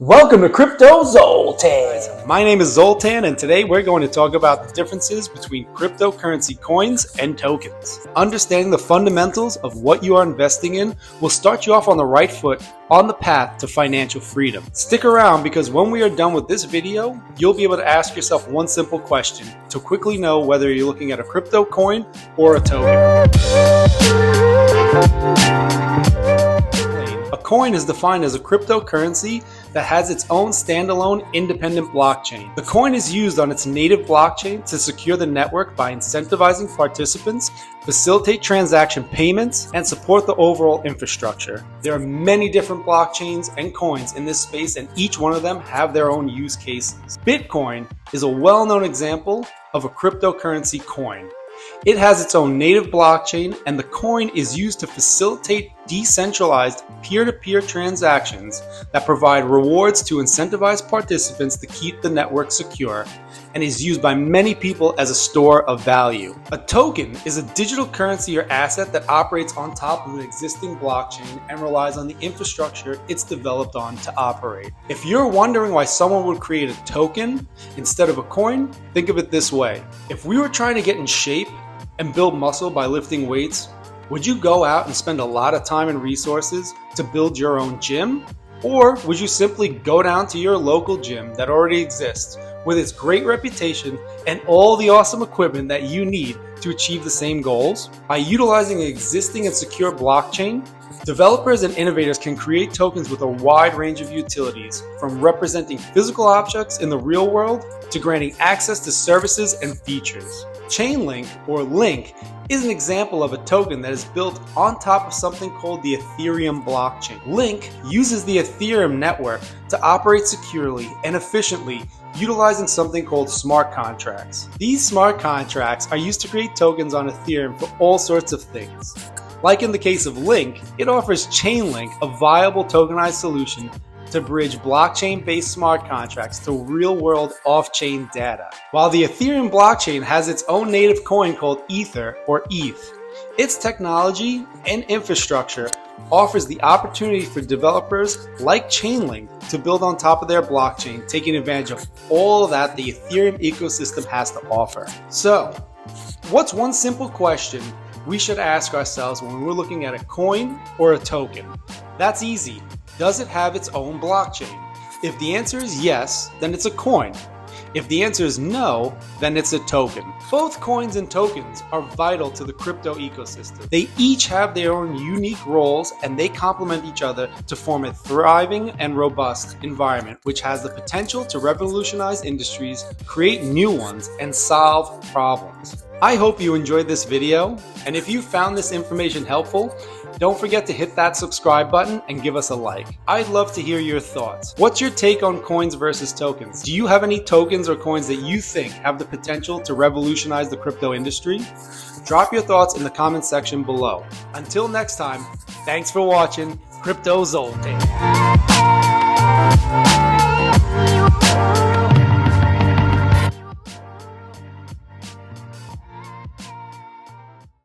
Welcome to Crypto Zoltan. My name is Zoltan, and today we're going to talk about the differences between cryptocurrency coins and tokens. Understanding the fundamentals of what you are investing in will start you off on the right foot on the path to financial freedom. Stick around because when we are done with this video, you'll be able to ask yourself one simple question to quickly know whether you're looking at a crypto coin or a token. A coin is defined as a cryptocurrency that has its own standalone independent blockchain. The coin is used on its native blockchain to secure the network by incentivizing participants, facilitate transaction payments, and support the overall infrastructure. There are many different blockchains and coins in this space, and each one of them have their own use cases. Bitcoin is a well-known example of a cryptocurrency coin. It has its own native blockchain, and the coin is used to facilitate decentralized peer-to-peer transactions that provide rewards to incentivize participants to keep the network secure, and is used by many people as a store of value. A token is a digital currency or asset that operates on top of an existing blockchain and relies on the infrastructure it's developed on to operate. If you're wondering why someone would create a token instead of a coin, think of it this way. If we were trying to get in shape and build muscle by lifting weights, would you go out and spend a lot of time and resources to build your own gym? Or would you simply go down to your local gym that already exists with its great reputation and all the awesome equipment that you need to achieve the same goals? By utilizing an existing and secure blockchain, developers and innovators can create tokens with a wide range of utilities, from representing physical objects in the real world to granting access to services and features. Chainlink, or Link, is an example of a token that is built on top of something called the Ethereum blockchain. Link uses the Ethereum network to operate securely and efficiently, utilizing something called smart contracts. These smart contracts are used to create tokens on Ethereum for all sorts of things. Like in the case of Link, it offers Chainlink a viable tokenized solution to bridge blockchain-based smart contracts to real-world off-chain data. While the Ethereum blockchain has its own native coin called Ether, or ETH, its technology and infrastructure offers the opportunity for developers like Chainlink to build on top of their blockchain, taking advantage of all that the Ethereum ecosystem has to offer. So, what's one simple question we should ask ourselves when we're looking at a coin or a token? That's easy. Does it have its own blockchain? If the answer is yes, then it's a coin. If the answer is no, then it's a token. Both coins and tokens are vital to the crypto ecosystem. They each have their own unique roles, and they complement each other to form a thriving and robust environment which has the potential to revolutionize industries, create new ones, and solve problems. I hope you enjoyed this video, and if you found this information helpful, don't forget to hit that subscribe button and give us a like. I'd love to hear your thoughts. What's your take on coins versus tokens? Do you have any tokens or coins that you think have the potential to revolutionize the crypto industry? Drop your thoughts in the comment section below. Until next time, thanks for watching Crypto Zoltan.